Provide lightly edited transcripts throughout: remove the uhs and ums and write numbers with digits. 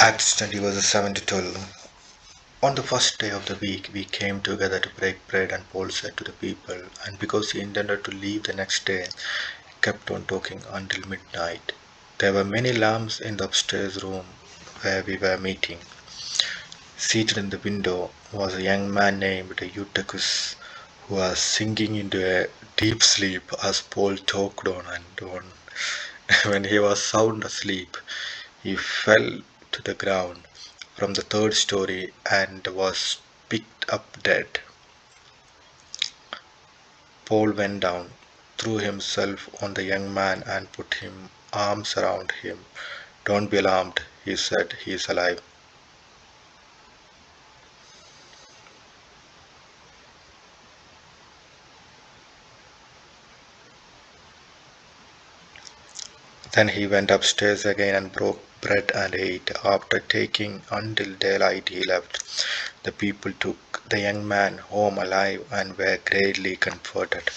Acts 20 verses 7 to 12. On the first day of the week, we came together to break bread, and Paul said to the people, and because he intended to leave the next day, he kept on talking until midnight. There were many lamps in the upstairs room where we were meeting. Seated in the window was a young man named Eutychus, who was sinking into a deep sleep as Paul talked on and on. When he was sound asleep, he fell to the ground from the third story and was picked up dead. Paul went down, threw himself on the young man, and put his arms around him. "Don't be alarmed," he said, "he is alive." Then he went upstairs again and broke bread and ate. After taking until daylight, he left. The people took the young man home alive and were greatly comforted.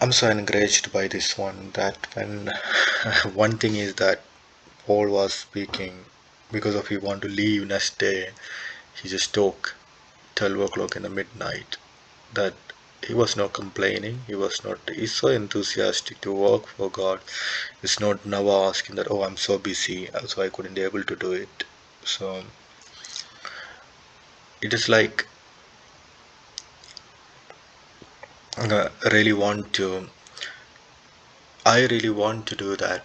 I'm so encouraged by this one that when one thing is that Paul was speaking because of he want to leave next day, he just talk 12 o'clock in the midnight. That he was not complaining. He was not. He's so enthusiastic to work for God. It's not never asking that. Oh, I'm so busy, so I couldn't be able to do it. So it is like really want to. I really want to do that.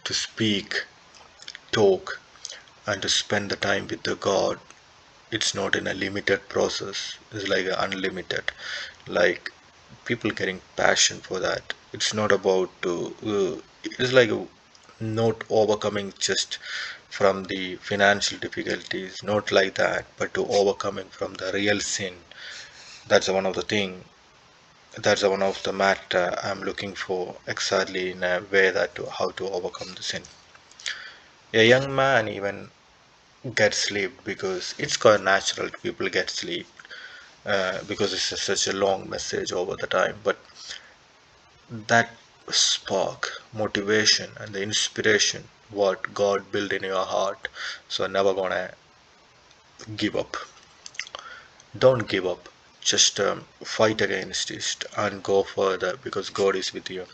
To speak, talk, and to spend the time with the God. It's not in a limited process. It's like unlimited. Like people getting passion for that. It's not about to. It's like not overcoming just from the financial difficulties, not like that, but to overcoming from the real sin. That's one of the thing. That's one of the matter I'm looking for exactly in a way that to how to overcome the sin. A young man even gets sleep because it's quite natural. People get sleep because it's such a long message over the time. But that spark, motivation, and the inspiration, what God built in your heart, so never gonna give up. Don't give up. Just fight against it and go further because God is with you.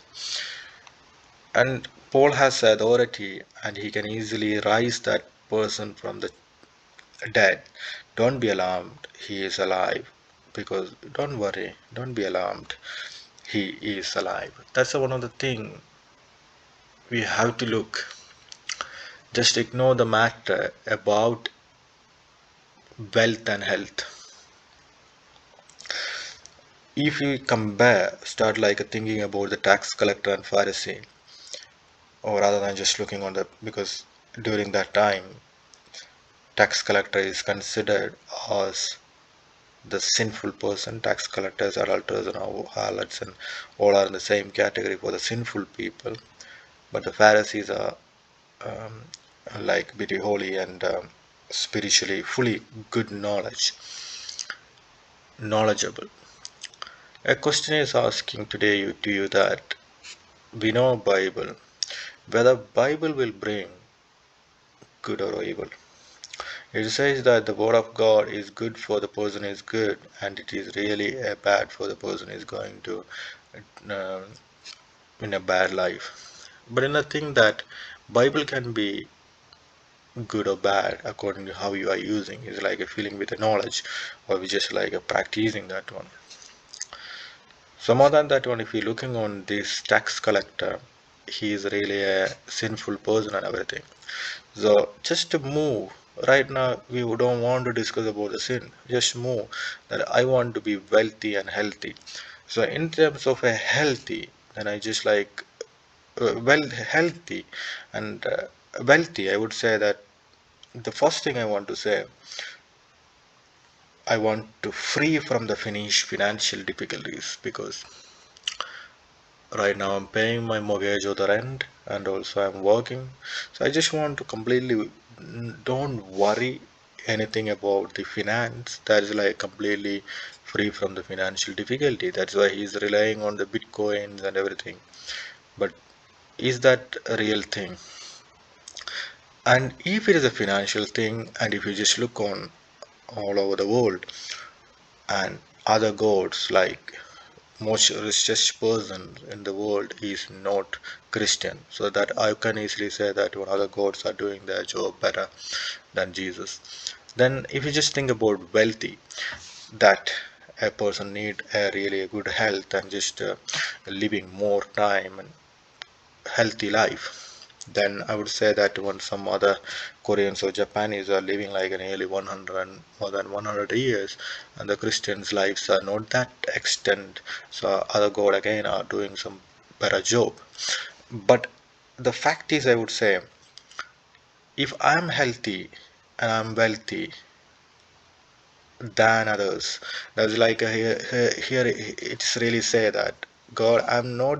And Paul has authority and he can easily rise that person from the dead. Don't be alarmed. He is alive. Because don't worry. Don't be alarmed. He is alive. That's one of the thing we have to look. Just ignore the matter about wealth and health. If we compare, start like thinking about the tax collector and Pharisee, or rather than just looking on the because during that time, tax collector is considered as the sinful person. Tax collectors, adulterers, and harlots, and all are in the same category for the sinful people. But the Pharisees are um, like very holy and spiritually fully good knowledgeable. A question is asking today to you that we know Bible, whether Bible will bring good or evil. It says that the word of God is good for the person is good, and it is really bad for the person is going to uh, in a bad life. But in a thing that Bible can be good or bad according to how you are using. It's like a feeling with a knowledge, or we just like a practicing that one. So more than that one, if you're looking on this tax collector, he is really a sinful person and everything. So just to move, right now we don't want to discuss about the sin. Just move that I want to be wealthy and healthy. So in terms of a healthy, then I just like well healthy and wealthy. I would say that the first thing I want to say, I want to free from the financial difficulties because right now I'm paying my mortgage or the rent and also I'm working. So I just want to completely don't worry anything about the finance. That is like completely free from the financial difficulty. That's why he's relying on the bitcoins and everything. But is that a real thing? And if it is a financial thing, and if you just look on all over the world, and other gods, like most richest person in the world is not Christian, so that I can easily say that one other gods are doing their job better than Jesus. Then if you just think about wealthy, that a person need a really good health and just living more time and healthy life, then I would say that when some other Koreans or Japanese are living like nearly 100 and more than 100 years, and the Christians' lives are not that extent, so other God again are doing some better job. But the fact is, I would say, if I'm healthy and I'm wealthy than others, that's like here it's really say that God, I'm not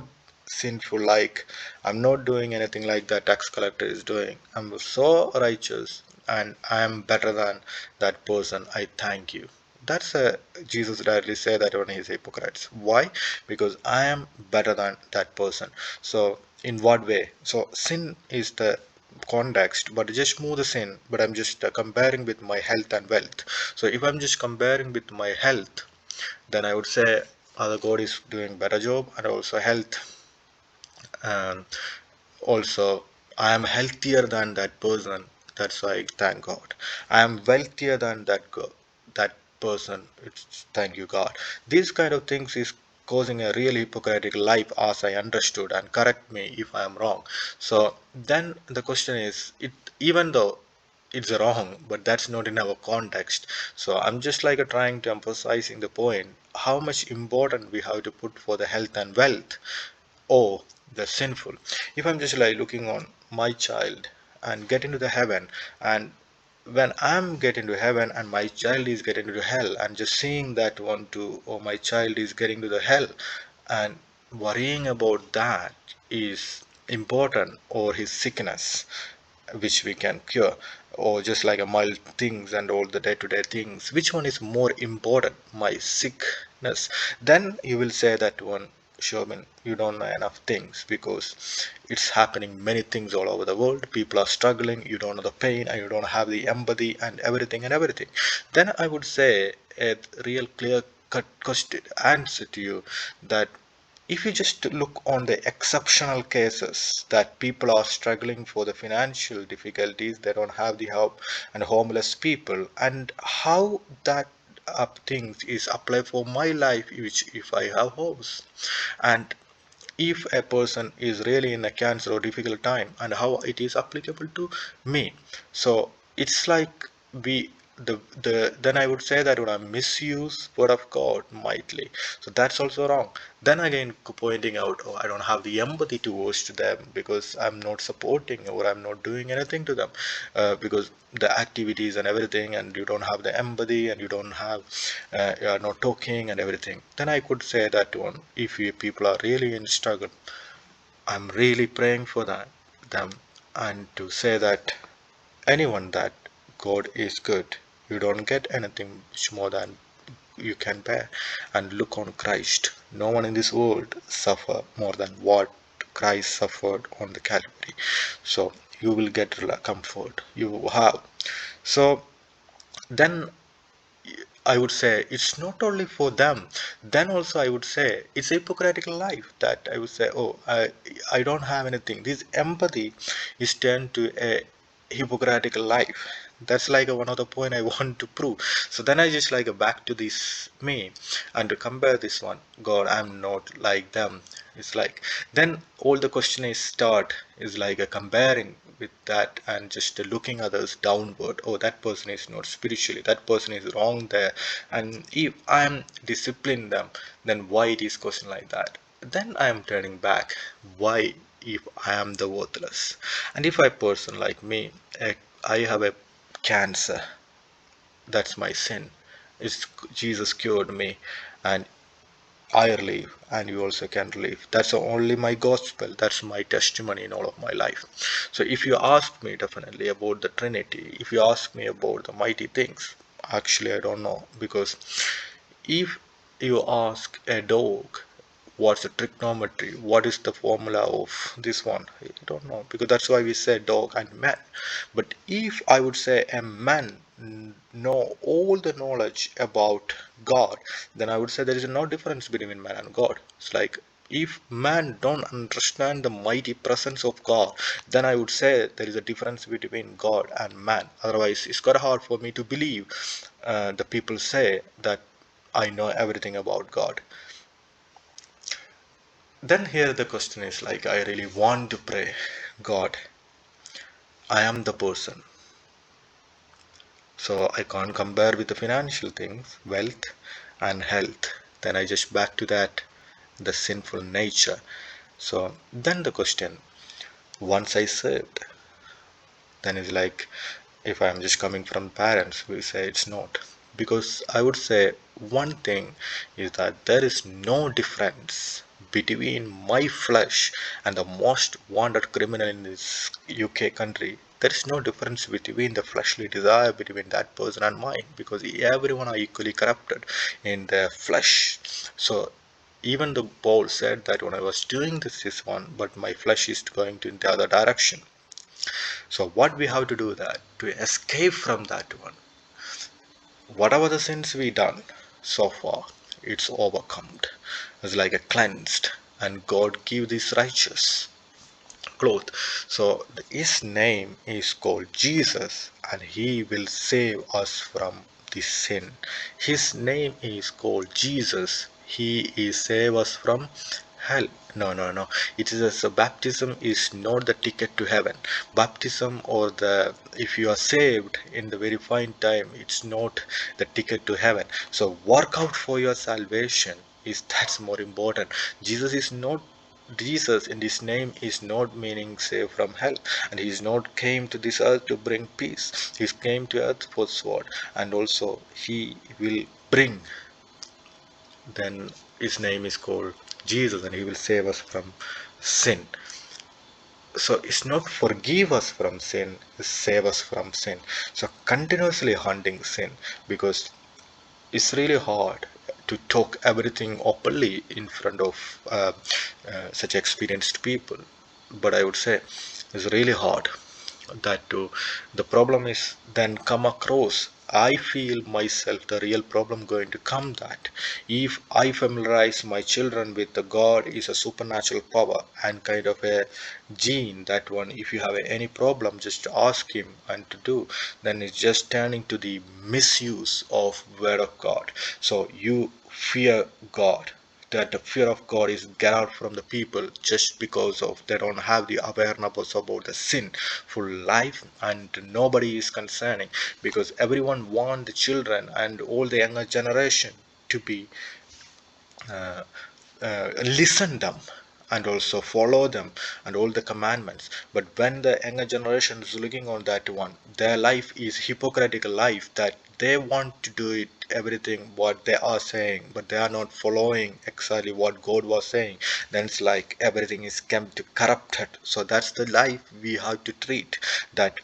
sinful, like I'm not doing anything like that tax collector is doing. I'm so righteous and I am better than that person. I thank you. That's a Jesus directly say that when he's hypocrites. Why? Because I am better than that person. So in what way? So sin is the context, but just move the sin, but I'm just comparing with my health and wealth. So if I'm just comparing with my health, then I would say other God is doing better job, and also health. And also I am healthier than that person, that's why I thank God. I am wealthier than that person, it's thank you God. These kind of things is causing a really hypocritical life, as I understood, and correct me if I am wrong. So then the question is, it even though it's wrong, but that's not in our context. So I'm just like trying to emphasizing the point how much important we have to put for the health and wealth, or the sinful. If I'm just like looking on my child and get into the heaven, and when I'm getting to heaven and my child is getting to hell, and just seeing that one too, or my child is getting to the hell, and worrying about that is important, or his sickness which we can cure, or just like a mild things and all the day-to-day things, which one is more important, my sickness? Then you will say that one, Shobin, you don't know enough things, because it's happening many things all over the world, people are struggling, you don't know the pain, and you don't have the empathy and everything and everything. Then I would say a real clear cut question answer to you, that if you just look on the exceptional cases that people are struggling for the financial difficulties, they don't have the help, and homeless people, and how that up things is applied for my life, which if I have house, and if a person is really in a cancer or difficult time, and how it is applicable to me. So it's like we the then I would say that when I misuse word of God mightily, so that's also wrong. Then again pointing out, oh, I don't have the empathy towards to them, because I'm not supporting or I'm not doing anything to them, because the activities and everything, and you don't have the empathy, and you don't have you are not talking and everything. Then I could say that one, if you people are really in struggle, I'm really praying for that them, and to say that anyone that God is good, you don't get anything much more than you can bear, and look on Christ. No one in this world suffer more than what Christ suffered on the Calvary. So you will get comfort, you have. So then I would say it's not only for them. Then also I would say it's a hypocritical life, that I would say, oh, I don't have anything. This empathy is turned to a hypocritical life. That's like one of the point I want to prove. So then I just like back to this me, and to compare this one. God, I'm not like them. It's like then all the question is start is like a comparing with that, and just looking others downward. Oh, that person is not spiritually, that person is wrong there, and if I'm discipline them, then why it is question like that? Then I am turning back, why, if I am the worthless, and if a person like me, I have a cancer, that's my sin, it's Jesus cured me, and I live, and you also can live. That's only my gospel. That's my testimony in all of my life. So if you ask me definitely about the Trinity, if you ask me about the mighty things, actually I don't know, because if you ask a dog what's the trigonometry, what is the formula of this one. I don't know, because that's why we say dog and man. But if I would say a man know all the knowledge about God, then I would say there is no difference between man and God. It's like, if man don't understand the mighty presence of God, then I would say there is a difference between God and man. Otherwise, it's quite hard for me to believe the people say that I know everything about God. Then here the question is like, I really want to pray, God, I am the person. So I can't compare with the financial things, wealth and health. Then I just back to that, the sinful nature. So then the question, once I saved, then it's like, if I'm just coming from parents, we say it's not. Because I would say one thing is that there is no difference between my flesh and the most wanted criminal in this UK country. There is no difference between the fleshly desire between that person and mine, because everyone are equally corrupted in their flesh. So even the Paul said that when I was doing this one, but my flesh is going to in the other direction. So what we have to do that to escape from that one, whatever the sins we done so far, it's overcome. It's like a cleansed, and God give this righteous cloth. So his name is called Jesus, and he will save us from this sin. His name is called Jesus. He is save us from hell. No, no, no. It is as a baptism is not the ticket to heaven. Baptism, or the, if you are saved in the very fine time, it's not the ticket to heaven. So work out for your salvation is, that's more important. Jesus in his name is not meaning save from hell, and he is not came to this earth to bring peace. He came to earth for sword, and also he will bring, then his name is called Jesus, and he will save us from sin. So it's not forgive us from sin, it's save us from sin. So continuously hunting sin, because it's really hard to talk everything openly in front of such experienced people. But I would say it's really hard that to, the problem is then come across. I feel myself the real problem going to come that if I familiarize my children with the God is a supernatural power and kind of a gene, that one, if you have any problem just ask him and to do, then it's just turning to the misuse of word of God. So you fear God, that the fear of God is get out from the people just because of they don't have the awareness about the sinful life, and nobody is concerning, because everyone want the children and all the younger generation to be uh, listen them and also follow them and all the commandments. But when the younger generation is looking on that one, their life is hypocritical life, that they want to do it everything what they are saying, but they are not following exactly what God was saying. Then it's like everything is come to corrupted. So that's the life we have to treat, that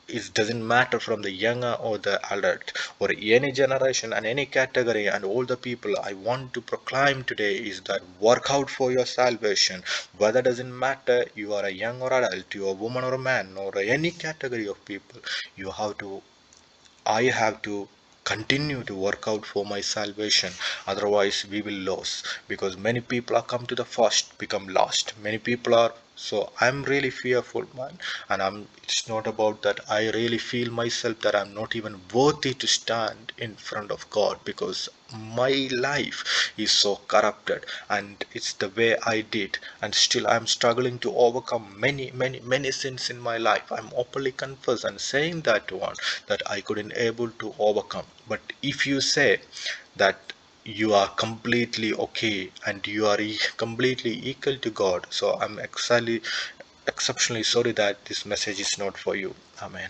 it doesn't matter from the younger or the adult or any generation and any category and all the people. I want to proclaim today is that work out for your salvation, whether doesn't matter you are a young or adult, you are a woman or a man or any category of people. You have to, I have to continue to work out for my salvation. Otherwise, we will lose, because many people are come to the first, become lost. Many people are. So I'm really fearful, man, and I'm. It's not about that. I really feel myself that I'm not even worthy to stand in front of God, because my life is so corrupted, and it's the way I did, and still I'm struggling to overcome many sins in my life. I'm openly confess and saying that one, that I couldn't able to overcome. But if you say that you are completely okay and you are completely equal to God, so I'm exceptionally sorry that this message is not for you. Amen.